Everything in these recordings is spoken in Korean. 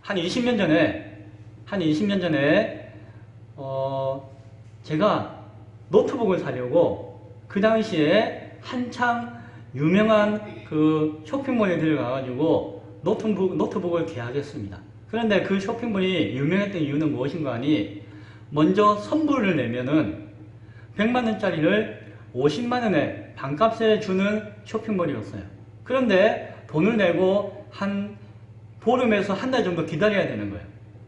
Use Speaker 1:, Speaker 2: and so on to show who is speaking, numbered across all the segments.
Speaker 1: 한 20년 전에, 제가 노트북을 사려고 그 당시에 한창 유명한 그 쇼핑몰에 들어가가지고 노트북을 계약했습니다. 그런데 그 쇼핑몰이 유명했던 이유는 무엇인가 하니, 먼저 선불을 내면은 100만원짜리를 50만원에 반값에 주는 쇼핑몰이었어요. 그런데 돈을 내고 한 보름에서 한 달 정도 기다려야 되는 거예요.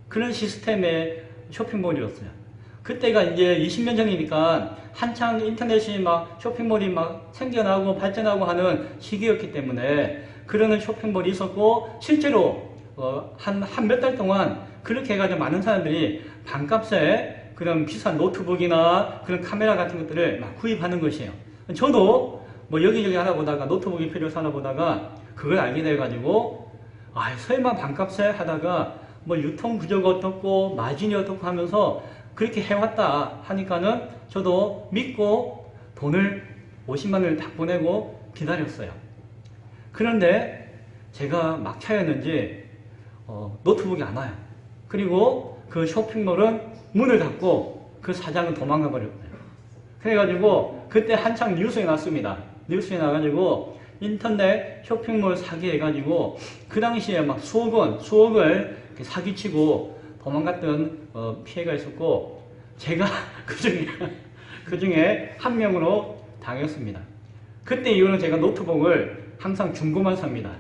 Speaker 1: 그런 시스템의 쇼핑몰이었어요. 그때가 이제 20년 전이니까 한창 인터넷이 막 쇼핑몰이 막 생겨나고 발전하고 하는 시기였기 때문에 그러는 쇼핑몰이 있었고, 실제로 한 몇 달 동안 그렇게 해가지고 많은 사람들이 반값에 그런 비싼 노트북이나 그런 카메라 같은 것들을 막 구입하는 것이에요. 저도 뭐 여기저기 하나 보다가 노트북이 필요해서 하나 보다가 그걸 알게 돼가지고, 설마 반값에 하다가 뭐 유통 구조가 어떻고 마진이 어떻고 하면서 그렇게 해왔다 하니까는 저도 믿고 돈을 50만원을 딱 보내고 기다렸어요. 그런데 제가 막차였는지 노트북이 안 와요. 그리고 그 쇼핑몰은 문을 닫고 그 사장은 도망가 버렸어요. 그래가지고 그때 한창 뉴스에 났습니다. 뉴스에 나가지고 인터넷 쇼핑몰 사기해가지고 그 당시에 막 수억을 사기치고 도망갔던 피해가 있었고, 제가 그 중에 한 명으로 당했습니다. 그때 이후로 제가 노트북을 항상 중고만 삽니다.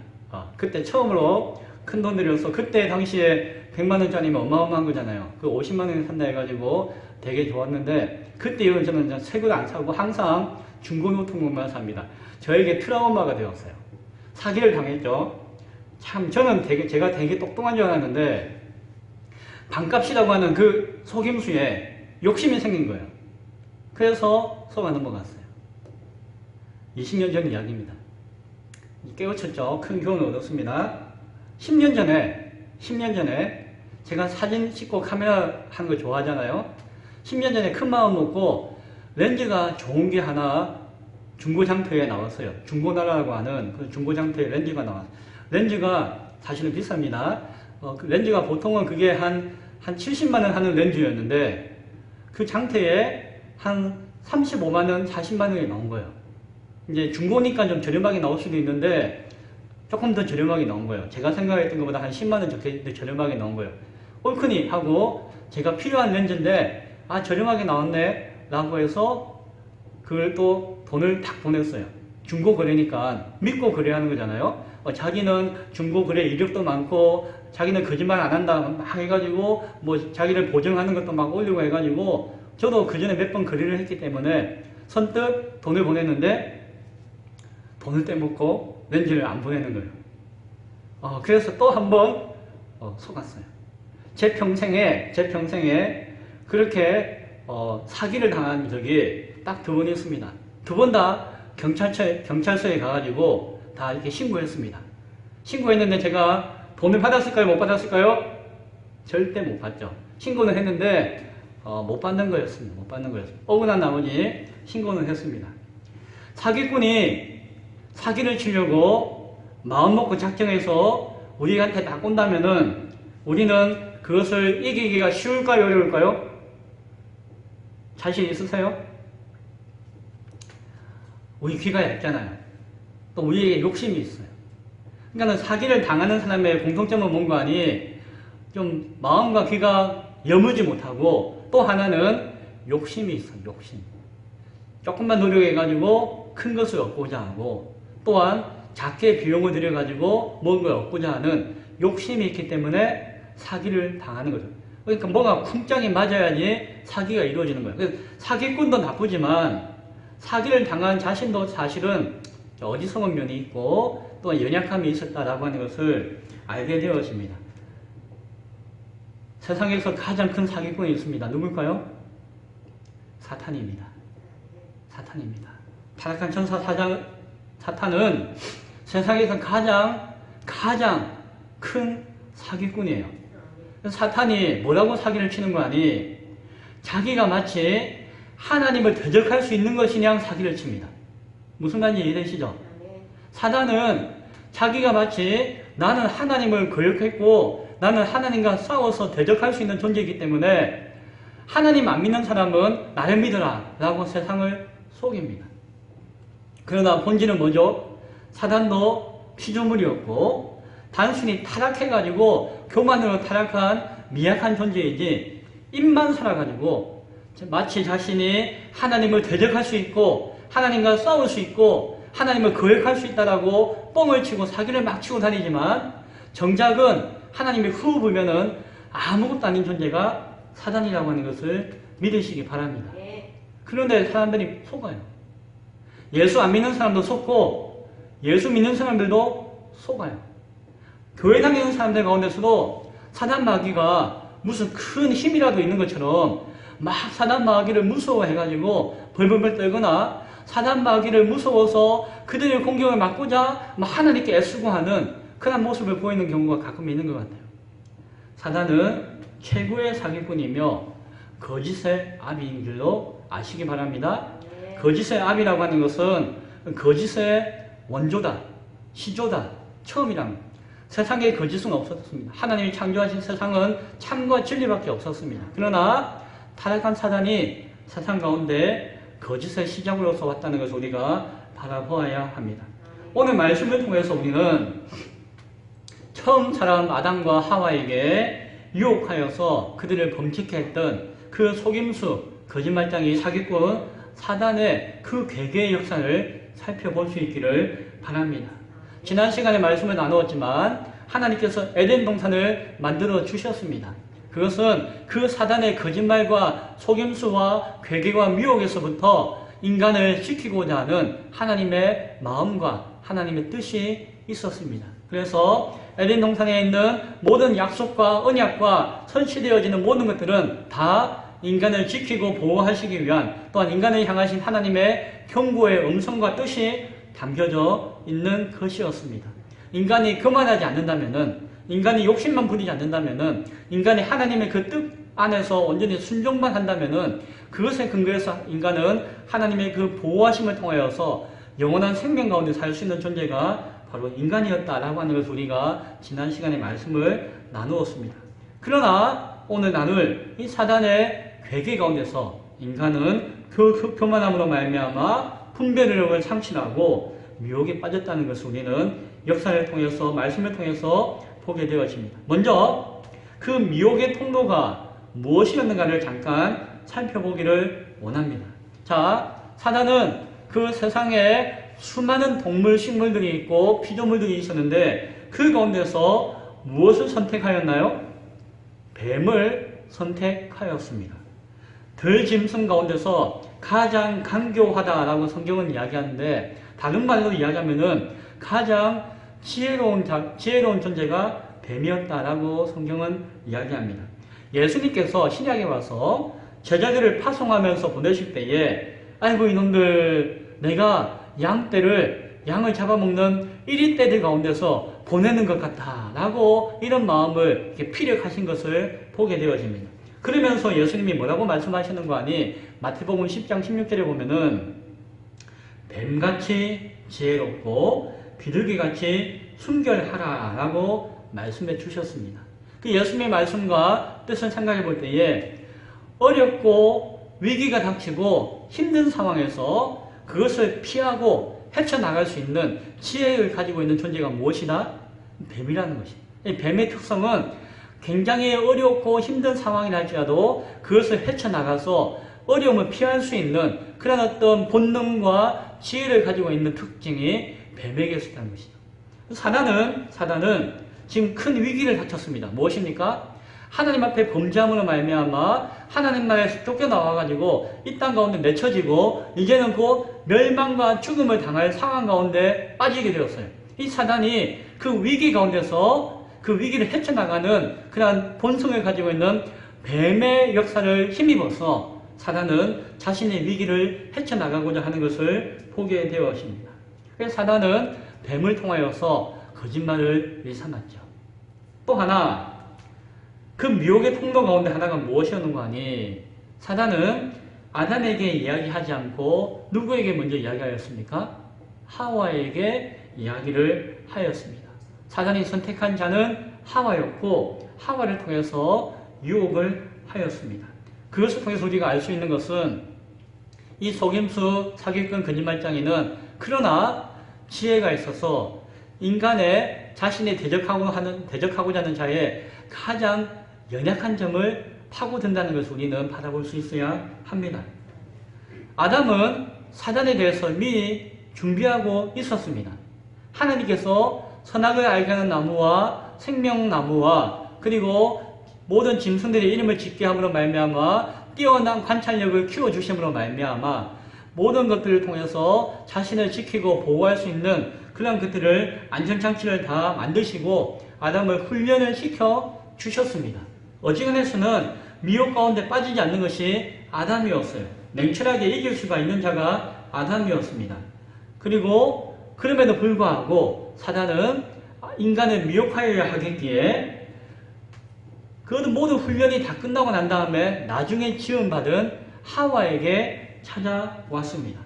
Speaker 1: 그때 처음으로 큰 돈 들여서, 그때 당시에 100만원짜리면 어마어마한 거잖아요. 그 50만원에 산다 해가지고 되게 좋았는데, 그때 이후로 저는 새 걸 안 사고 항상 중고 노트북만 삽니다. 저에게 트라우마가 되었어요. 사기를 당했죠. 참 저는 제가 되게 똑똑한 줄 알았는데 반값이라고 하는 그 속임수에 욕심이 생긴 거예요. 그래서 속아 넘어갔어요. 20년 전 이야기입니다. 깨우쳤죠. 큰 교훈을 얻었습니다. 10년 전에 제가 사진 찍고 카메라 하는 거 좋아하잖아요. 10년 전에 큰 마음 먹고 렌즈가 좋은 게 하나 중고장터에 나왔어요. 중고나라라고 하는 그 중고장터에 렌즈가 나왔어요. 렌즈가 사실은 비쌉니다. 그 렌즈가 보통은 그게 한 70만원 하는 렌즈였는데, 그 장터에 한 35만원, 40만원이 나온 거예요. 이제 중고니까 좀 저렴하게 나올 수도 있는데, 조금 더 저렴하게 나온 거예요. 제가 생각했던 것보다 한 10만원 더 저렴하게 나온 거예요. 옳거니 하고, 제가 필요한 렌즈인데, 저렴하게 나왔네 라고 해서 그걸 또 돈을 딱 보냈어요. 중고 거래니까 믿고 거래하는 거잖아요. 자기는 중고 거래 이력도 많고, 자기는 거짓말 안 한다 막 해가지고, 뭐 자기를 보증하는 것도 막 올리고 해가지고, 저도 그 전에 몇 번 거래를 했기 때문에 선뜻 돈을 보냈는데, 돈을 떼먹고 렌즈를 안 보내는 거예요. 그래서 또 한 번 속았어요. 제 평생에 그렇게 사기를 당한 적이 딱 2번 있습니다. 2번 다 경찰서에 가가지고 다 이렇게 신고했습니다. 신고했는데 제가 돈을 받았을까요? 못 받았을까요? 절대 못 받죠. 신고는 했는데 못 받는 거였습니다. 억울한 나머지 신고는 했습니다. 사기꾼이 사기를 치려고 마음 먹고 작정해서 우리한테 딱 온다면은 우리는 그것을 이기기가 쉬울까요? 어려울까요? 자신 있으세요? 우리 귀가 얇잖아요. 또 우리에게 욕심이 있어요. 그러니까 사기를 당하는 사람의 공통점은 뭔가 하니, 좀 마음과 귀가 여무지 못하고, 또 하나는 욕심이 있어요. 욕심. 조금만 노력해가지고 큰 것을 얻고자 하고, 또한 작게 비용을 들여가지고 뭔가를 얻고자 하는 욕심이 있기 때문에 사기를 당하는 거죠. 그러니까 뭐가 쿵짝이 맞아야지 사기가 이루어지는 거예요. 사기꾼도 나쁘지만 사기를 당한 자신도 사실은 어리석은 면이 있고 또 연약함이 있었다라고 하는 것을 알게 되었습니다. 세상에서 가장 큰 사기꾼이 있습니다. 누굴까요? 사탄입니다. 타락한 천사 사탄은 세상에서 가장 큰 사기꾼이에요. 사탄이 뭐라고 사기를 치는 거 아니? 자기가 마치 하나님을 대적할 수 있는 것이냐 사기를 칩니다. 무슨 말인지 이해되시죠? 사단은 자기가 마치 나는 하나님을 거역했고 나는 하나님과 싸워서 대적할 수 있는 존재이기 때문에 하나님 안 믿는 사람은 나를 믿어라 라고 세상을 속입니다. 그러나 본질은 뭐죠? 사단도 피조물이었고 단순히 타락해가지고 교만으로 타락한 미약한 존재이지 입만 살아가지고 마치 자신이 하나님을 대적할 수 있고 하나님과 싸울 수 있고 하나님을 거역할 수 있다라고 뻥을 치고 사기를 막 치고 다니지만 정작은 하나님의 후보면은 아무것도 아닌 존재가 사단이라고 하는 것을 믿으시기 바랍니다. 그런데 사람들이 속아요. 예수 안 믿는 사람도 속고 예수 믿는 사람들도 속아요. 교회 다니는 사람들 가운데서도 사단 마귀가 무슨 큰 힘이라도 있는 것처럼 막 사단 마귀를 무서워해가지고 벌벌벌 떨거나 사단 마귀를 무서워서 그들의 공격을 막고자 하나님께 애쓰고 하는 그런 모습을 보이는 경우가 가끔 있는 것 같아요. 사단은 최고의 사기꾼이며 거짓의 아비인 줄로 아시기 바랍니다. 거짓의 아비라고 하는 것은 거짓의 원조다, 시조다, 처음이랍니다. 세상에 거짓은 없었습니다. 하나님이 창조하신 세상은 참과 진리밖에 없었습니다. 그러나 타락한 사단이 세상 가운데 거짓의 시작으로서 왔다는 것을 우리가 바라보아야 합니다. 오늘 말씀을 통해서 우리는 처음 사람 아담과 하와에게 유혹하여서 그들을 범죄케 했던 그 속임수, 거짓말장이 사기꾼 사단의 그 괴계의 역사를 살펴볼 수 있기를 바랍니다. 지난 시간에 말씀을 나누었지만 하나님께서 에덴 동산을 만들어 주셨습니다. 그것은 그 사단의 거짓말과 속임수와 괴계와 미혹에서부터 인간을 지키고자 하는 하나님의 마음과 하나님의 뜻이 있었습니다. 그래서 에덴 동산에 있는 모든 약속과 언약과 설치되어지는 모든 것들은 다 인간을 지키고 보호하시기 위한 또한 인간을 향하신 하나님의 경고의 음성과 뜻이 담겨져 있는 것이었습니다. 인간이 교만하지 않는다면은, 인간이 욕심만 부리지 않는다면은, 인간이 하나님의 그 뜻 안에서 온전히 순종만 한다면은 그것에 근거해서 인간은 하나님의 그 보호하심을 통하여서 영원한 생명 가운데 살 수 있는 존재가 바로 인간이었다라고 하는 것을 우리가 지난 시간에 말씀을 나누었습니다. 그러나 오늘 나눌 이 사단의 괴계 가운데서 인간은 그 교만함으로 말미암아 분별력을 상실하고 미혹에 빠졌다는 것을 우리는 역사를 통해서 말씀을 통해서 보게 되어집니다. 먼저 그 미혹의 통로가 무엇이었는가를 잠깐 살펴보기를 원합니다. 자, 사단은 그 세상에 수많은 동물, 식물들이 있고 피조물들이 있었는데 그 가운데서 무엇을 선택하였나요? 뱀을 선택하였습니다. 들짐승 가운데서 가장 간교하다라고 성경은 이야기하는데 다른 말로 이야기하면은 가장 지혜로운 존재가 뱀이었다라고 성경은 이야기합니다. 예수님께서 신약에 와서 제자들을 파송하면서 보내실 때에 아이고 이놈들 내가 양을 잡아먹는 1위 떼들 가운데서 보내는 것 같아 라고 이런 마음을 이렇게 피력하신 것을 보게 되어집니다. 그러면서 예수님이 뭐라고 말씀하시는 거 아니? 마태복음 10장 16절에 보면은 뱀같이 지혜롭고 비둘기같이 순결하라 라고 말씀해 주셨습니다. 그 예수님의 말씀과 뜻을 생각해 볼 때에 어렵고 위기가 닥치고 힘든 상황에서 그것을 피하고 헤쳐나갈 수 있는 지혜를 가지고 있는 존재가 무엇이다? 뱀이라는 것입니다. 이 뱀의 특성은 굉장히 어렵고 힘든 상황이라 할지라도 그것을 헤쳐나가서 어려움을 피할 수 있는 그런 어떤 본능과 지혜를 가지고 있는 특징이 뱀에게 있다는 것이죠. 사단은 지금 큰 위기를 닥쳤습니다. 무엇입니까? 하나님 앞에 범죄함으로 말미암아 하나님 나라에서 쫓겨나와가지고 이 땅 가운데 내쳐지고 이제는 곧 멸망과 죽음을 당할 상황 가운데 빠지게 되었어요. 이 사단이 그 위기 가운데서 그 위기를 헤쳐나가는 그러한 본성을 가지고 있는 뱀의 역사를 힘입어서 사단은 자신의 위기를 헤쳐나가고자 하는 것을 보게 되었습니다. 그래서 사단은 뱀을 통하여서 거짓말을 일삼았죠. 또 하나 그 미혹의 통로 가운데 하나가 무엇이었는가 하니 사단은 아담에게 이야기하지 않고 누구에게 먼저 이야기하였습니까? 하와에게 이야기를 하였습니다. 사단이 선택한 자는 하와였고 하와를 통해서 유혹을 하였습니다. 그것을 통해서 우리가 알 수 있는 것은 이 속임수, 사기꾼, 거짓말장이는 그러나 지혜가 있어서 인간의 자신이 대적하고자 하는 자의 가장 연약한 점을 파고든다는 것을 우리는 바라볼 수 있어야 합니다. 아담은 사단에 대해서 미리 준비하고 있었습니다. 하나님께서 선악을 알게 하는 나무와 생명나무와 그리고 모든 짐승들의 이름을 짓게 함으로 말미암아 뛰어난 관찰력을 키워주심으로 말미암아 모든 것들을 통해서 자신을 지키고 보호할 수 있는 그런 것들을 안전장치를 다 만드시고 아담을 훈련을 시켜 주셨습니다. 어지간해서는 미혹 가운데 빠지지 않는 것이 아담이었어요. 냉철하게 이길 수가 있는 자가 아담이었습니다. 그리고 그럼에도 불구하고 사단은 인간을 미혹하여야 하겠기에 그 모든 훈련이 다 끝나고 난 다음에 나중에 지음받은 하와에게 찾아왔습니다.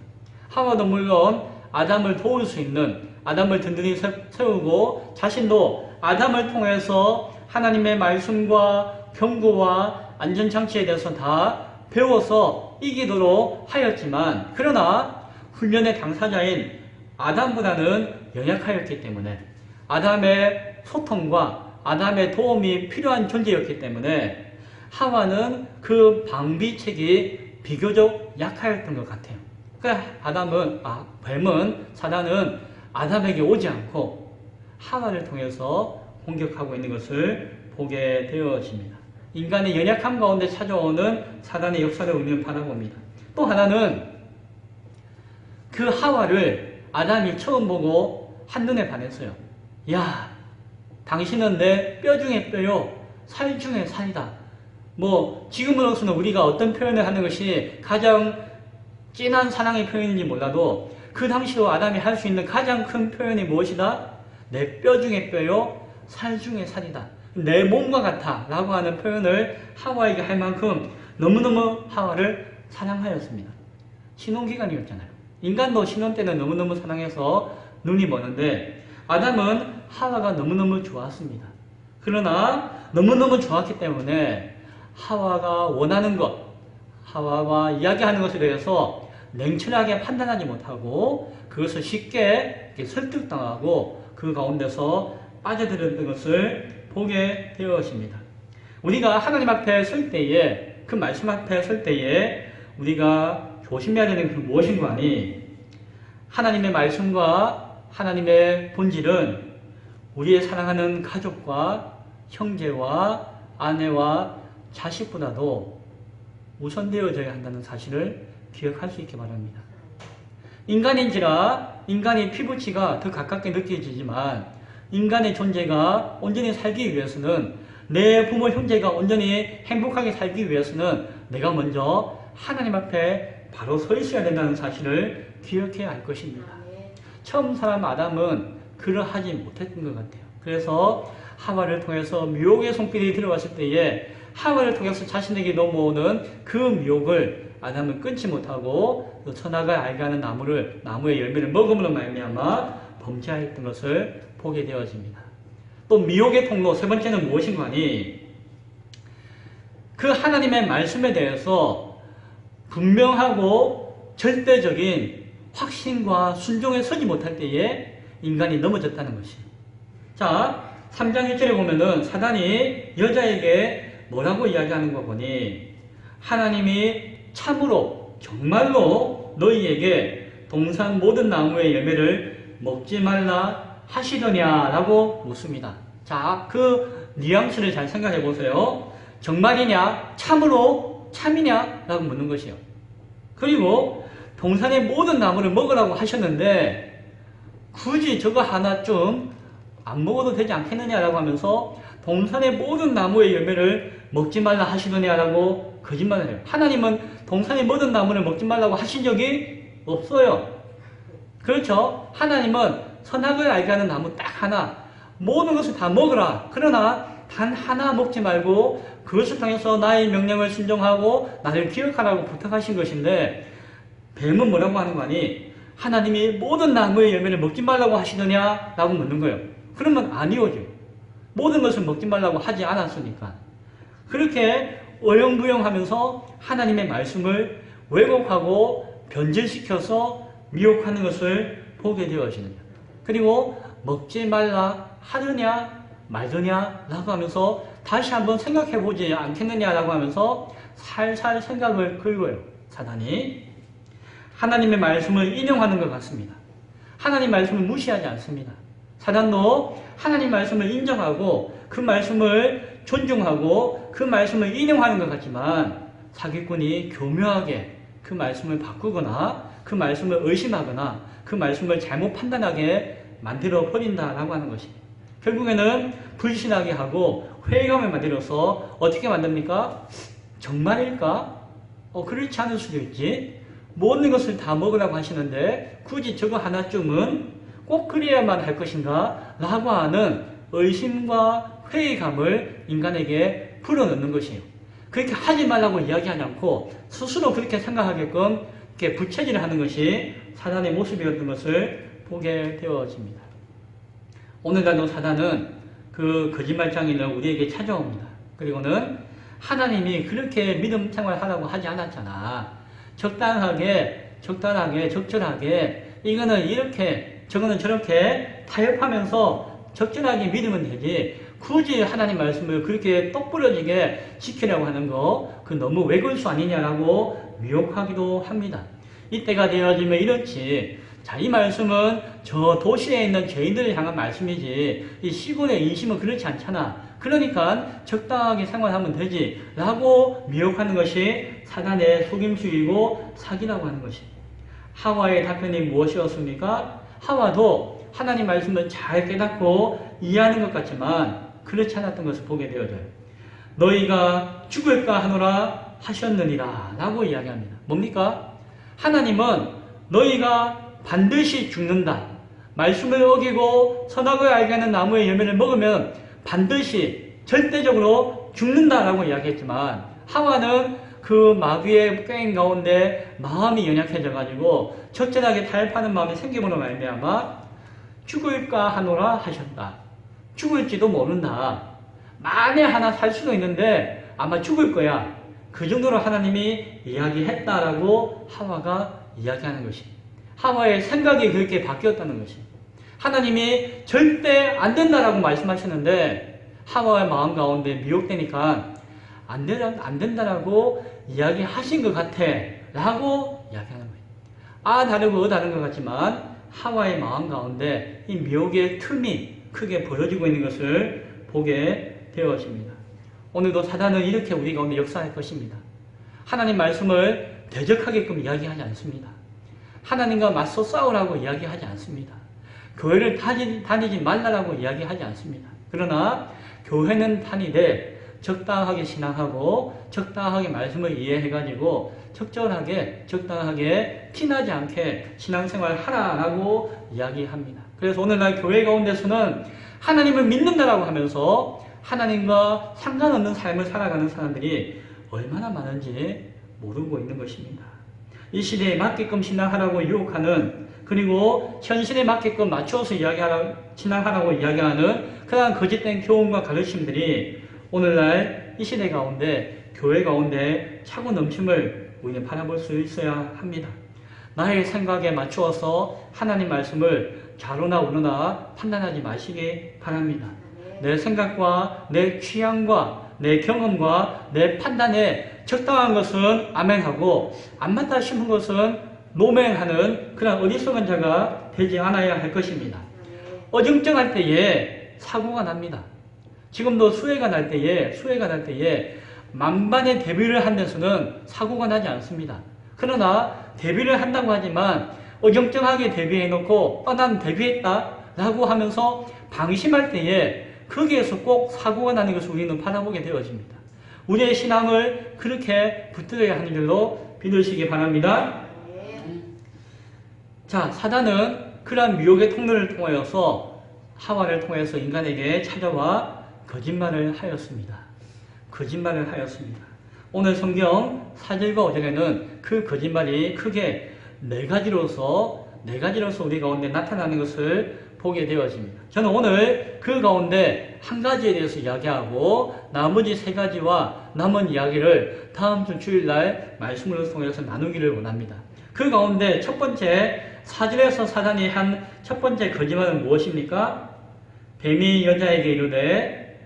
Speaker 1: 하와도 물론 아담을 도울 수 있는, 아담을 든든히 세우고 자신도 아담을 통해서 하나님의 말씀과 경고와 안전장치에 대해서 다 배워서 이기도록 하였지만 그러나 훈련의 당사자인 아담보다는 연약하였기 때문에 아담의 소통과 아담의 도움이 필요한 존재였기 때문에 하와는 그 방비책이 비교적 약하였던 것 같아요. 그러니까 뱀은, 사단은 아담에게 오지 않고 하와를 통해서 공격하고 있는 것을 보게 되어집니다. 인간의 연약함 가운데 찾아오는 사단의 역사를 우리는 바라봅니다. 또 하나는 그 하와를 아담이 처음 보고 한눈에 반했어요. 야, 당신은 내 뼈 중에 뼈요, 살 중에 살이다. 지금으로서는 우리가 어떤 표현을 하는 것이 가장 진한 사랑의 표현인지 몰라도 그 당시로 아담이 할 수 있는 가장 큰 표현이 무엇이다? 내 뼈 중에 뼈요, 살 중에 살이다. 내 몸과 같아 라고 하는 표현을 하와에게 할 만큼 너무너무 하와를 사랑하였습니다. 신혼기간이었잖아요. 인간도 신혼 때는 너무너무 사랑해서 눈이 머는데 아담은 하와가 너무너무 좋았습니다. 그러나 너무너무 좋았기 때문에 하와가 원하는 것, 하와와 이야기하는 것에 대해서 냉철하게 판단하지 못하고 그것을 쉽게 설득당하고 그 가운데서 빠져들었던 것을 보게 되었습니다. 우리가 하나님 앞에 설 때에, 그 말씀 앞에 설 때에 우리가 조심해야 되는 것은 무엇인가 하니 하나님의 말씀과 하나님의 본질은 우리의 사랑하는 가족과 형제와 아내와 자식보다도 우선되어져야 한다는 사실을 기억할 수 있기 바랍니다. 인간인지라 인간의 피부치가 더 가깝게 느껴지지만 인간의 존재가 온전히 살기 위해서는 내 부모 형제가 온전히 행복하게 살기 위해서는 내가 먼저 하나님 앞에 바로 서 있어야 된다는 사실을 기억해야 할 것입니다. 처음 사람 아담은 그러하지 못했던 것 같아요. 그래서 하와를 통해서 미혹의 손길이 들어왔을 때에 하와를 통해서 자신에게 넘어오는 그 미혹을 아담은 끊지 못하고 선악을 알게 하는 나무의 열매를 먹음으로 말미암아 범죄하였던 것을 보게 되어집니다. 또 미혹의 통로 세 번째는 무엇인가 하니 그 하나님의 말씀에 대해서 분명하고 절대적인 확신과 순종에 서지 못할 때에 인간이 넘어졌다는 것이에요. 자, 3장 1절에 보면은 사단이 여자에게 뭐라고 이야기하는 거 보니 하나님이 참으로 정말로 너희에게 동산 모든 나무의 열매를 먹지 말라 하시더냐라고 묻습니다. 자, 그 뉘앙스를 잘 생각해 보세요. 정말이냐? 참으로? 참이냐? 라고 묻는 것이요. 그리고 동산의 모든 나무를 먹으라고 하셨는데 굳이 저거 하나쯤 안 먹어도 되지 않겠느냐라고 하면서 동산의 모든 나무의 열매를 먹지 말라 하시더냐라고 거짓말을 해요. 하나님은 동산의 모든 나무를 먹지 말라고 하신 적이 없어요. 그렇죠? 하나님은 선악을 알게 하는 나무 딱 하나, 모든 것을 다 먹으라. 그러나 단 하나 먹지 말고 그것을 통해서 나의 명령을 순종하고 나를 기억하라고 부탁하신 것인데 뱀은 뭐라고 하는 거 아니? 하나님이 모든 나무의 열매를 먹지 말라고 하시더냐? 라고 묻는 거예요. 그러면 아니오죠. 모든 것을 먹지 말라고 하지 않았으니까. 그렇게 어영부영하면서 하나님의 말씀을 왜곡하고 변질시켜서 미혹하는 것을 보게 되어지느냐. 그리고 먹지 말라 하느냐 말느냐 라고 하면서 다시 한번 생각해 보지 않겠느냐라고 하면서 살살 생각을 긁어요. 사단이 하나님의 말씀을 인용하는 것 같습니다. 하나님 말씀을 무시하지 않습니다. 사단도 하나님 말씀을 인정하고 그 말씀을 존중하고 그 말씀을 인용하는 것 같지만 사기꾼이 교묘하게 그 말씀을 바꾸거나 그 말씀을 의심하거나 그 말씀을 잘못 판단하게 만들어 버린다라고 하는 것입니다. 결국에는 불신하게 하고 회의감을 만들어서 어떻게 만듭니까? 정말일까? 그렇지 않을 수도 있지. 모든 것을 다 먹으라고 하시는데 굳이 저거 하나쯤은 꼭 그래야만 할 것인가? 라고 하는 의심과 회의감을 인간에게 불어넣는 것이에요. 그렇게 하지 말라고 이야기하지 않고 스스로 그렇게 생각하게끔 이렇게 부채질을 하는 것이 사단의 모습이었던 것을 보게 되어집니다. 오늘날도 사단은 그 거짓말장인을 우리에게 찾아옵니다. 그리고는 하나님이 그렇게 믿음 생활하라고 하지 않았잖아. 적당하게, 적절하게 이거는 이렇게 저거는 저렇게 타협하면서 적절하게 믿으면 되지 굳이 하나님 말씀을 그렇게 똑부러지게 지키려고 하는 거 그 너무 외골수 아니냐라고 미혹하기도 합니다. 이때가 되어지면 이렇지. 자, 이 말씀은 저 도시에 있는 죄인들을 향한 말씀이지 이 시골의 인심은 그렇지 않잖아. 그러니까 적당하게 생활하면 되지 라고 미혹하는 것이 사단의 속임수이고 사기라고 하는 것이. 하와의 답변이 무엇이었습니까? 하와도 하나님 말씀을 잘 깨닫고 이해하는 것 같지만 그렇지 않았던 것을 보게 되어져요. 너희가 죽을까 하노라 하셨느니라 라고 이야기합니다. 뭡니까? 하나님은 너희가 반드시 죽는다. 말씀을 어기고 선악을 알게 하는 나무의 열매를 먹으면 반드시 절대적으로 죽는다라고 이야기했지만 하와는 그 마귀의 꾀인 가운데 마음이 연약해져 가지고 적절하게 타협하는 마음이 생김으로 말미암아 죽을까 하노라 하셨다. 죽을지도 모른다. 만에 하나 살 수도 있는데 아마 죽을 거야. 그 정도로 하나님이 이야기했다라고 하와가 이야기하는 것이. 하와의 생각이 그렇게 바뀌었다는 것이. 하나님이 절대 안 된다라고 말씀하셨는데 하와의 마음 가운데 미혹되니까 안 된다라고 이야기하신 것 같아 라고 이야기하는 거예요. 아 다르고 다른 것 같지만 하와의 마음 가운데 이 미혹의 틈이 크게 벌어지고 있는 것을 보게 되어집니다. 오늘도 사단은 이렇게 우리 가운데 역사할 것입니다. 하나님 말씀을 대적하게끔 이야기하지 않습니다. 하나님과 맞서 싸우라고 이야기하지 않습니다. 교회를 다니지 말라라고 이야기하지 않습니다. 그러나 교회는 다니되 적당하게 신앙하고 적당하게 말씀을 이해해가지고 적당하게 티나지 않게 신앙생활 하라라고 이야기합니다. 그래서 오늘날 교회 가운데서는 하나님을 믿는다라고 하면서 하나님과 상관없는 삶을 살아가는 사람들이 얼마나 많은지 모르고 있는 것입니다. 이 시대에 맞게끔 신앙하라고 유혹하는 그리고 현실에 맞게끔 맞춰서 신앙하라고 이야기하는 그러한 거짓된 교훈과 가르침들이 오늘날 이 시대 가운데 교회 가운데 차고 넘침을 우리는 바라볼 수 있어야 합니다. 나의 생각에 맞추어서 하나님 말씀을 좌로나 우로나 판단하지 마시기 바랍니다. 내 생각과 내 취향과 내 경험과 내 판단에 적당한 것은 아멘하고 안 맞다 싶은 것은 노맹하는 그런 어리석은 자가 되지 않아야 할 것입니다. 어정쩡할 때에 사고가 납니다. 지금도 수해가 날 때에 만반의 대비를 한 데서는 사고가 나지 않습니다. 그러나 대비를 한다고 하지만 어정쩡하게 대비해놓고 난 대비했다 라고 하면서 방심할 때에 거기에서 꼭 사고가 나는 것을 우리는 바라보게 되어집니다. 우리의 신앙을 그렇게 붙들어야 하는 줄로 믿으시기 바랍니다. 자, 사단은 그러한 미혹의 통로를 통하여서 하와를 통해서 인간에게 찾아와 거짓말을 하였습니다. 오늘 성경 4절과 5절에는 그 거짓말이 크게 네 가지로서 우리 가운데 나타나는 것을 보게 되어집니다. 저는 오늘 그 가운데 한 가지에 대해서 이야기하고 나머지 세 가지와 남은 이야기를 다음 주 주일날 말씀을 통해서 나누기를 원합니다. 그 가운데 첫 번째, 사절에서 사단이 한 첫 번째 거짓말은 무엇입니까? 뱀이 여자에게 이르되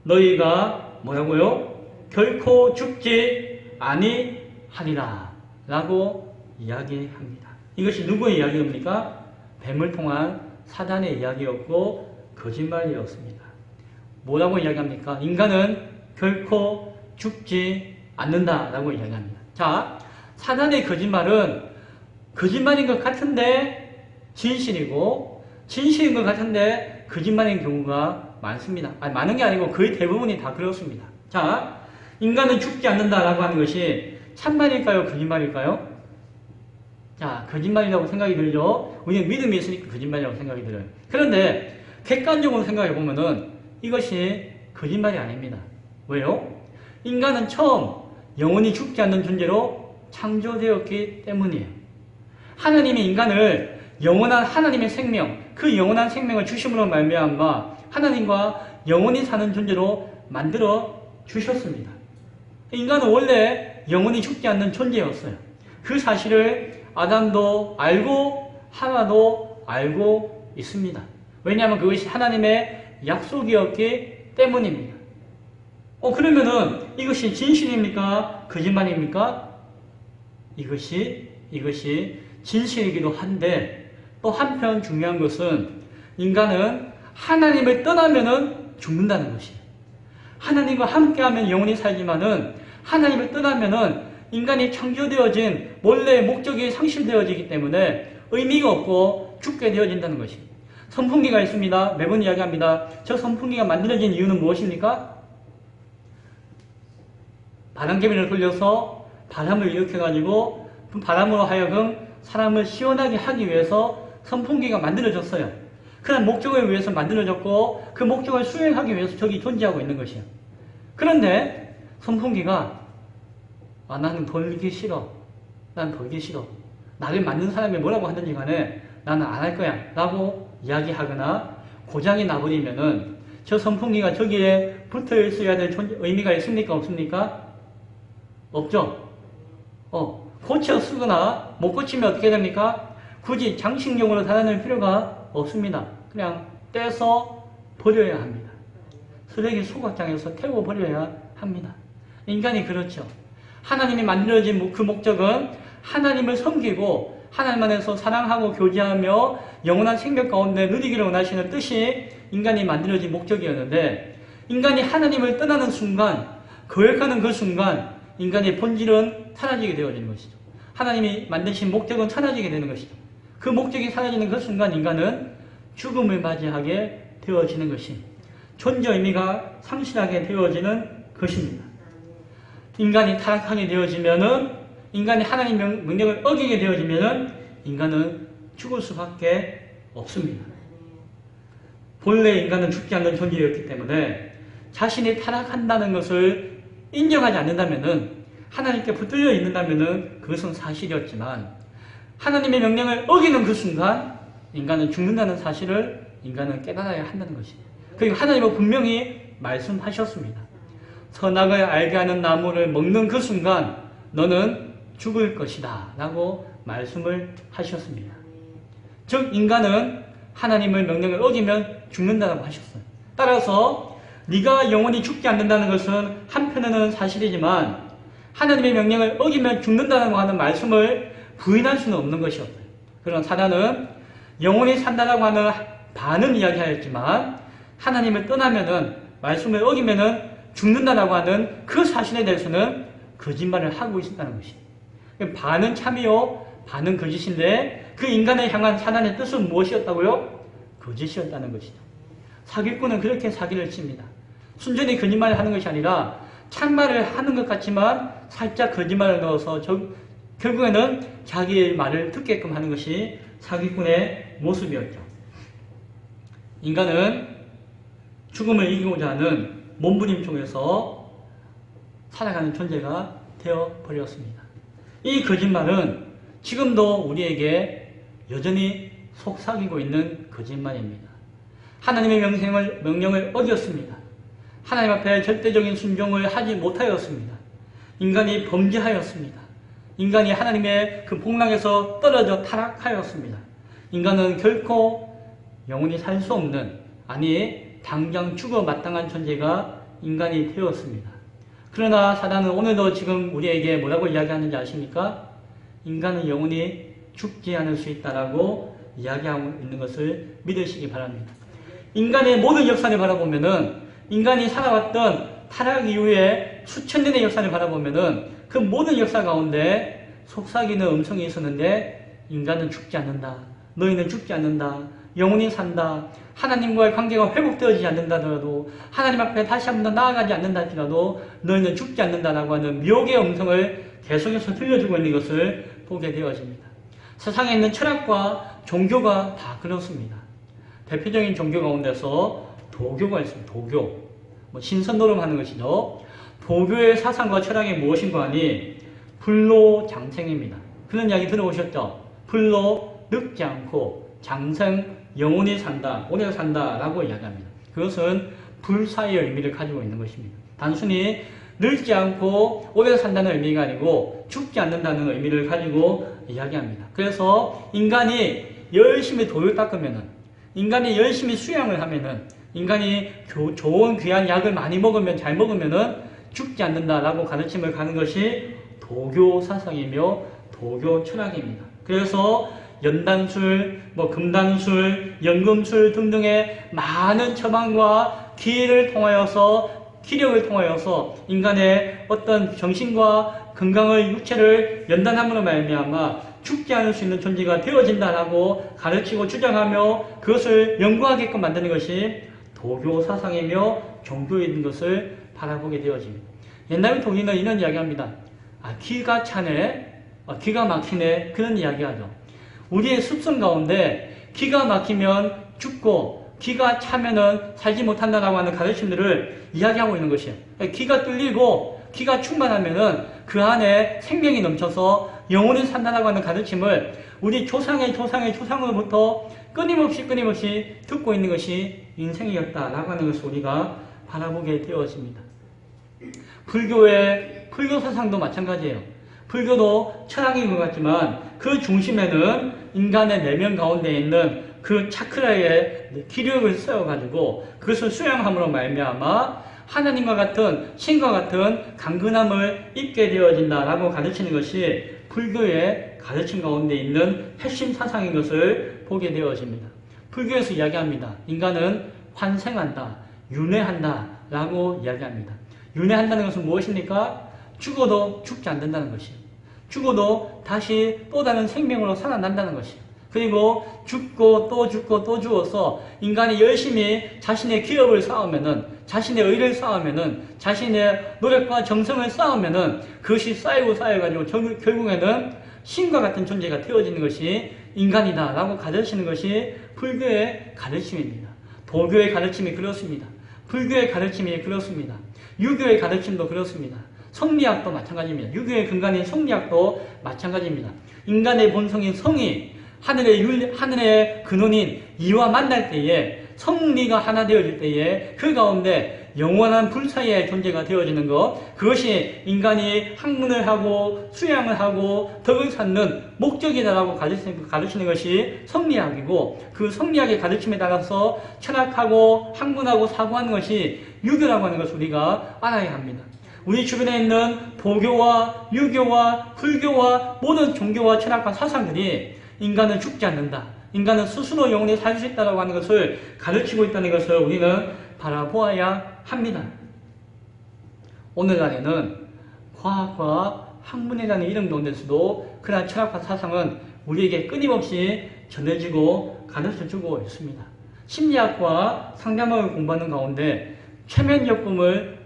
Speaker 1: 너희가 뭐라고요? 결코 죽지 아니하리라 라고 이야기합니다. 이것이 누구의 이야기입니까? 뱀을 통한 사단의 이야기였고 거짓말이었습니다. 뭐라고 이야기합니까? 인간은 결코 죽지 않는다라고 이야기합니다. 자, 사단의 거짓말은 거짓말인 것 같은데 진실이고 진실인 것 같은데 거짓말인 경우가 많습니다. 아니, 많은 게 아니고 거의 대부분이 다 그렇습니다. 자, 인간은 죽지 않는다라고 하는 것이 참말일까요? 거짓말일까요? 자, 거짓말이라고 생각이 들죠? 우리는 믿음이 있으니까 거짓말이라고 생각이 들어요. 그런데 객관적으로 생각해 보면은 이것이 거짓말이 아닙니다. 왜요? 인간은 처음 영원히 죽지 않는 존재로 창조되었기 때문이에요. 하나님이 인간을 영원한 하나님의 생명, 그 영원한 생명을 주심으로 말미암아 하나님과 영원히 사는 존재로 만들어 주셨습니다. 인간은 원래 영원히 죽지 않는 존재였어요. 그 사실을 아담도 알고 하나도 알고 있습니다. 왜냐하면 그것이 하나님의 약속이었기 때문입니다. 그러면은 이것이 진실입니까? 거짓말입니까? 이것이 진실이기도 한데 또 한편 중요한 것은 인간은 하나님을 떠나면은 죽는다는 것이에요. 하나님과 함께하면 영원히 살지만은 하나님을 떠나면은 인간이 창조되어진 원래의 목적이 상실되어지기 때문에 의미가 없고 죽게 되어진다는 것입니다. 선풍기가 있습니다. 매번 이야기합니다. 저 선풍기가 만들어진 이유는 무엇입니까? 바람개비를 돌려서 바람을 일으켜가지고 그 바람으로 하여금 사람을 시원하게 하기 위해서 선풍기가 만들어졌어요. 그런 목적을 위해서 만들어졌고 그 목적을 수행하기 위해서 저기 존재하고 있는 것이에요. 그런데 선풍기가 나는 돌기 싫어. 난 돌기 싫어. 나를 만든 사람이 뭐라고 하든지 간에 나는 안 할 거야 라고 이야기하거나 고장이 나버리면은 저 선풍기가 저기에 붙어 있어야 될 의미가 있습니까? 없습니까? 없죠? 고쳐 쓰거나 못 고치면 어떻게 됩니까? 굳이 장식용으로 달아낼 필요가 없습니다. 그냥 떼서 버려야 합니다. 쓰레기 소각장에서 태워 버려야 합니다. 인간이 그렇죠. 하나님이 만들어진 그 목적은 하나님을 섬기고 하나님 안에서 사랑하고 교제하며 영원한 생명 가운데 누리기를 원하시는 뜻이 인간이 만들어진 목적이었는데 인간이 하나님을 떠나는 순간, 거역하는 그 순간 인간의 본질은 사라지게 되어지는 것이죠. 하나님이 만드신 목적은 사라지게 되는 것이죠. 그 목적이 사라지는 그 순간 인간은 죽음을 맞이하게 되어지는 것이 존재 의미가 상실하게 되어지는 것입니다. 인간이 타락하게 되어지면은 인간이 하나님 명령을 어기게 되어지면은 인간은 죽을 수밖에 없습니다. 본래 인간은 죽지 않는 존재였기 때문에 자신이 타락한다는 것을 인정하지 않는다면은 하나님께 붙들려 있는다면은 그것은 사실이었지만 하나님의 명령을 어기는 그 순간 인간은 죽는다는 사실을 인간은 깨달아야 한다는 것입니다. 그리고 하나님은 분명히 말씀하셨습니다. 선악을 알게 하는 나무를 먹는 그 순간 너는 죽을 것이다 라고 말씀을 하셨습니다. 즉 인간은 하나님의 명령을 어기면 죽는다고 하셨어요. 따라서 네가 영원히 죽지 않는다는 것은 한편에는 사실이지만 하나님의 명령을 어기면 죽는다고 하는 말씀을 부인할 수는 없는 것이었어요. 그런 사단은 영원히 산다라고 하는 반은 이야기하였지만 하나님을 떠나면은 말씀을 어기면은 죽는다라고 하는 그 사실에 대해서는 거짓말을 하고 있었다는 것입니다. 반은 참이요, 반은 거짓인데 그 인간을 향한 사단의 뜻은 무엇이었다고요? 거짓이었다는 것이죠. 사기꾼은 그렇게 사기를 칩니다. 순전히 거짓말을 하는 것이 아니라 참말을 하는 것 같지만 살짝 거짓말을 넣어서 결국에는 자기의 말을 듣게끔 하는 것이 사기꾼의 모습이었죠. 인간은 죽음을 이기고자 하는 몸부림 속에서 살아가는 존재가 되어버렸습니다. 이 거짓말은 지금도 우리에게 여전히 속삭이고 있는 거짓말입니다. 하나님의 명령을 어겼습니다. 하나님 앞에 절대적인 순종을 하지 못하였습니다. 인간이 범죄하였습니다. 인간이 하나님의 그 복락에서 떨어져 타락하였습니다. 인간은 결코 영원히 살 수 없는, 아니 당장 죽어 마땅한 존재가 인간이 되었습니다. 그러나 사단은 오늘도 지금 우리에게 뭐라고 이야기하는지 아십니까? 인간은 영원히 죽지 않을 수 있다라고 이야기하고 있는 것을 믿으시기 바랍니다. 인간의 모든 역사를 바라보면은, 인간이 살아왔던 타락 이후에 수천 년의 역사를 바라보면은 그 모든 역사 가운데 속삭이는 음성이 있었는데, 인간은 죽지 않는다. 너희는 죽지 않는다. 영원히 산다. 하나님과의 관계가 회복되어지지 않는다 하더라도, 하나님 앞에 다시 한 번 더 나아가지 않는다 할지라도 너희는 죽지 않는다라고 하는 묘의 음성을 계속해서 들려주고 있는 것을 보게 되어집니다. 세상에 있는 철학과 종교가 다 그렇습니다. 대표적인 종교 가운데서 도교가 있습니다. 도교. 신선노름하는 것이죠. 도교의 사상과 철학이 무엇인가 하니 불로장생입니다. 그런 이야기 들어보셨죠? 불로 늙지 않고 장생, 영원히 산다, 오래 산다 라고 이야기합니다. 그것은 불사의 의미를 가지고 있는 것입니다. 단순히 늙지 않고 오래 산다는 의미가 아니고 죽지 않는다는 의미를 가지고 이야기합니다. 그래서 인간이 열심히 돌을 닦으면은, 인간이 열심히 수양을 하면은, 인간이 좋은 귀한 약을 많이 먹으면, 잘 먹으면은 죽지 않는다라고 가르침을 가는 것이 도교 사상이며 도교 철학입니다. 그래서 연단술, 금단술, 연금술 등등의 많은 처방과 기력을 통하여서 인간의 어떤 정신과 건강의 육체를 연단함으로 말미암아 죽지 않을 수 있는 존재가 되어진다라고 가르치고 주장하며 그것을 연구하게끔 만드는 것이 도교 사상이며 종교인 것을 바라보게 되어집니다. 옛날부터 우리는 이런 이야기합니다. 기가 차네, 기가 막히네, 그런 이야기하죠. 우리의 습성 가운데 기가 막히면 죽고 기가 차면은 살지 못한다라고 하는 가르침들을 이야기하고 있는 것이에요. 기가 뚫리고 기가 충만하면은 그 안에 생명이 넘쳐서 영원히 산다라고 하는 가르침을 우리 조상의 조상으로부터 끊임없이 듣고 있는 것이 인생이었다라고 하는 것을 우리가 바라보게 되어집니다. 불교 사상도 마찬가지예요. 불교도 철학인 것 같지만 그 중심에는 인간의 내면 가운데 있는 그 차크라의 기력을 세워가지고 그것을 수양함으로 말미암아 하나님과 같은, 신과 같은 강건함을 입게 되어진다라고 가르치는 것이 불교의 가르침 가운데 있는 핵심 사상인 것을 보게 되어집니다. 불교에서 이야기합니다. 인간은 환생한다, 윤회한다 라고 이야기합니다. 윤회한다는 것은 무엇입니까? 죽어도 죽지 않는다는 것이에요. 죽어도 다시 또 다른 생명으로 살아난다는 것이에요. 그리고 죽고 또 죽어서 인간이 열심히 자신의 기업을 쌓으면은, 자신의 의를 쌓으면은, 자신의 노력과 정성을 쌓으면은 그것이 쌓여가지고 결국에는 신과 같은 존재가 되어지는 것이 인간이다 라고 가르치는 것이 불교의 가르침입니다. 도교의 가르침이 그렇습니다. 불교의 가르침이 그렇습니다. 유교의 가르침도 그렇습니다. 성리학도 마찬가지입니다. 유교의 근간인 성리학도 마찬가지입니다. 인간의 본성인 성이 하늘의 근원인 이와 만날 때에, 성리가 하나 되어질 때에 그 가운데 영원한 불사의 존재가 되어지는 것, 그것이 인간이 학문을 하고 수양을 하고 덕을 쌓는 목적이다라고 가르치는 것이 성리학이고, 그 성리학의 가르침에 따라서 철학하고 학문하고 사고하는 것이 유교라고 하는 것을 우리가 알아야 합니다. 우리 주변에 있는 도교와 유교와 불교와 모든 종교와 철학과 사상들이 인간은 죽지 않는다, 인간은 스스로 영원히 살 수 있다고 하는 것을 가르치고 있다는 것을 우리는 바라보아야 합니다. 오늘날에는 과학과 학문이라는 이름 가운데서도 그러한 철학과 사상은 우리에게 끊임없이 전해지고 가르쳐주고 있습니다. 심리학과 상담학을 공부하는 가운데 최면역금을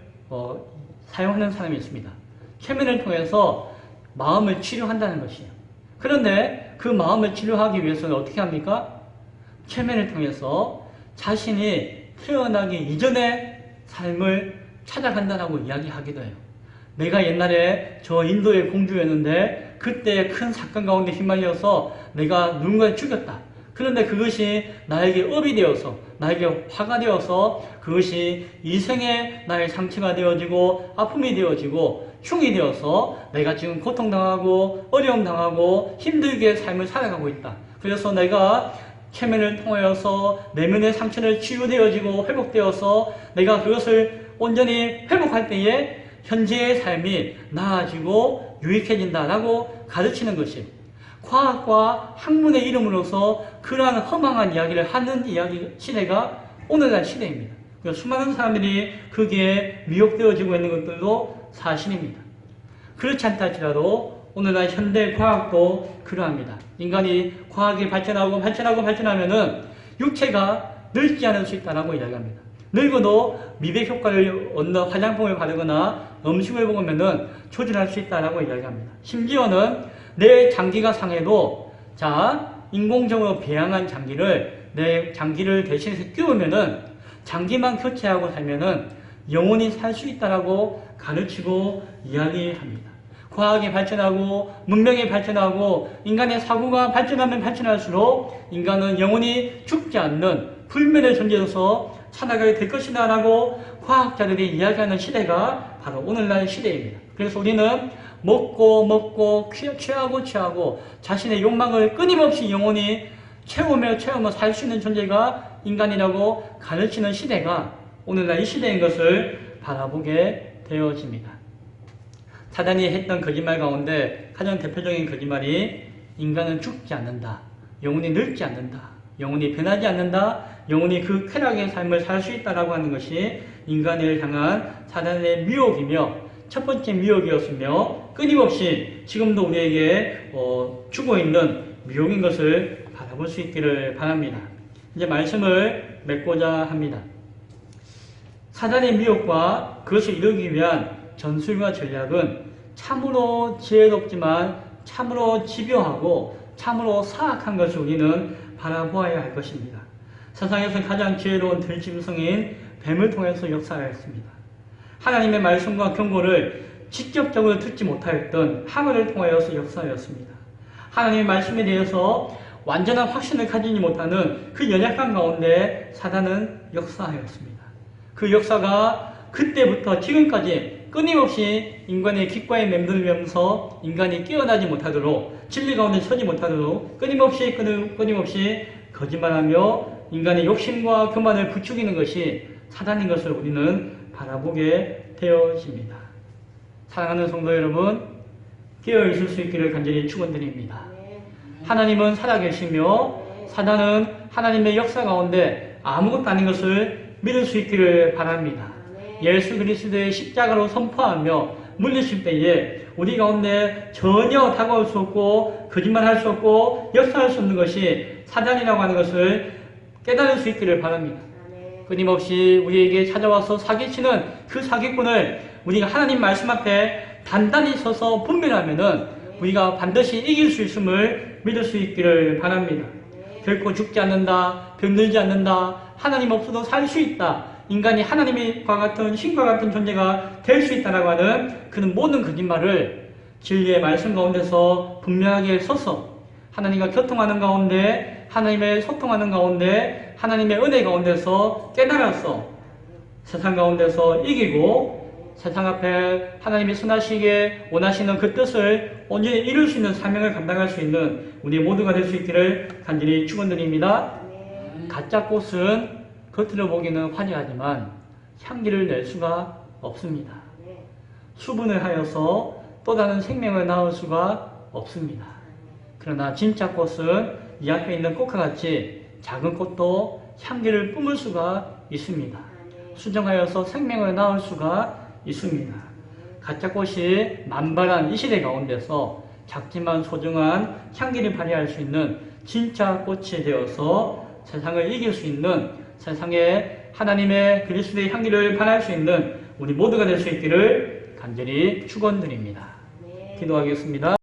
Speaker 1: 사용하는 사람이 있습니다. 최면을 통해서 마음을 치료한다는 것이에요. 그런데 그 마음을 치료하기 위해서는 어떻게 합니까? 최면을 통해서 자신이 태어나기 이전의 삶을 찾아간다라고 이야기하기도 해요. 내가 옛날에 저 인도의 공주였는데 그때 큰 사건 가운데 휘말려서 내가 누군가를 죽였다. 그런데 그것이 나에게 업이 되어서, 나에게 화가 되어서 그것이 이생에 나의 상처가 되어지고 아픔이 되어지고 흉이 되어서 내가 지금 고통당하고 어려움 당하고 힘들게 삶을 살아가고 있다. 그래서 내가 체면을 통하여서 내면의 상처를 치유되어지고 회복되어서 내가 그것을 온전히 회복할 때에 현재의 삶이 나아지고 유익해진다라고 가르치는 것이 과학과 학문의 이름으로서 그러한 허망한 이야기를 하는 시대가 오늘날 시대입니다. 수많은 사람들이 거기에 미혹되어지고 있는 것들도 사실입니다. 그렇지 않다 할지라도 오늘날 현대 과학도 그러합니다. 인간이 과학이 발전하면은 육체가 늙지 않을 수 있다고 이야기합니다. 늙어도 미백 효과를 얻는 화장품을 바르거나 음식을 먹으면은 조절할 수 있다고 이야기합니다. 심지어는 내 장기가 상해도 인공적으로 배양한 장기를 내 장기를 대신해서 끼우면은 장기만 교체하고 살면은 영원히 살 수 있다라고 가르치고 이야기합니다. 과학이 발전하고 문명이 발전하고 인간의 사고가 발전하면 발전할수록 인간은 영원히 죽지 않는 불멸의 존재로서 살아가게 될 것이다 라고 과학자들이 이야기하는 시대가 바로 오늘날 시대입니다. 그래서 우리는 먹고 취하고 자신의 욕망을 끊임없이 영원히 채우며 살 수 있는 존재가 인간이라고 가르치는 시대가 오늘날 이 시대인 것을 바라보게 되어집니다. 사단이 했던 거짓말 가운데 가장 대표적인 거짓말이 인간은 죽지 않는다, 영원히 늙지 않는다, 영원히 변하지 않는다, 영원히 그 쾌락의 삶을 살 수 있다라고 하는 것이 인간을 향한 사단의 미혹이며 첫 번째 미혹이었으며 끊임없이 지금도 우리에게 주고 있는 미혹인 것을 바라볼 수 있기를 바랍니다. 이제 말씀을 맺고자 합니다. 사단의 미혹과 그것을 이루기 위한 전술과 전략은 참으로 지혜롭지만 참으로 집요하고 참으로 사악한 것을 우리는 바라보아야 할 것입니다. 세상에서 가장 지혜로운 들짐승인 뱀을 통해서 역사하였습니다. 하나님의 말씀과 경고를 직접적으로 듣지 못하였던 하늘을 통하여서 역사하였습니다. 하나님의 말씀에 대해서 완전한 확신을 가지지 못하는 그 연약한 가운데 사단은 역사하였습니다. 그 역사가 그때부터 지금까지 끊임없이 인간의 귓가에 맴돌면서 인간이 깨어나지 못하도록 진리 가운데 서지 못하도록 끊임없이 거짓말하며 인간의 욕심과 교만을 부추기는 것이 사단인 것을 우리는 바라보게 되어집니다. 사랑하는 성도 여러분, 깨어있을 수 있기를 간절히 축원드립니다. 하나님은 살아계시며 사단은 하나님의 역사 가운데 아무것도 아닌 것을 믿을 수 있기를 바랍니다. 예수 그리스도의 십자가로 선포하며 물리실 때에 우리 가운데 전혀 다가올 수 없고 거짓말할 수 없고 역사할 수 없는 것이 사단이라고 하는 것을 깨달을 수 있기를 바랍니다. 끊임없이 우리에게 찾아와서 사기치는 그 사기꾼을 우리가 하나님 말씀 앞에 단단히 서서 분별하면은 우리가 반드시 이길 수 있음을 믿을 수 있기를 바랍니다. 결코 죽지 않는다, 병들지 않는다, 하나님 없어도 살 수 있다, 인간이 하나님과 같은 신과 같은 존재가 될 수 있다라고 하는 그런 모든 거짓말을 진리의 말씀 가운데서 분명하게 서서 하나님과 교통하는 가운데, 하나님의 소통하는 가운데, 하나님의 은혜 가운데서 깨달아서 세상 가운데서 이기고 세상 앞에 하나님이 선하시게 원하시는 그 뜻을 온전히 이룰 수 있는 사명을 감당할 수 있는 우리 모두가 될 수 있기를 간절히 축원드립니다. 가짜 꽃은 겉으로 보기는 화려하지만 향기를 낼 수가 없습니다. 수분을 하여서 또 다른 생명을 낳을 수가 없습니다. 그러나 진짜 꽃은 이 앞에 있는 꽃과 같이 작은 꽃도 향기를 뿜을 수가 있습니다. 수정하여서 생명을 낳을 수가 있습니다. 가짜 꽃이 만발한 이 시대 가운데서 작지만 소중한 향기를 발휘할 수 있는 진짜 꽃이 되어서 세상을 이길 수 있는, 세상에 하나님의 그리스도의 향기를 발할 수 있는 우리 모두가 될 수 있기를 간절히 축원드립니다. 기도하겠습니다.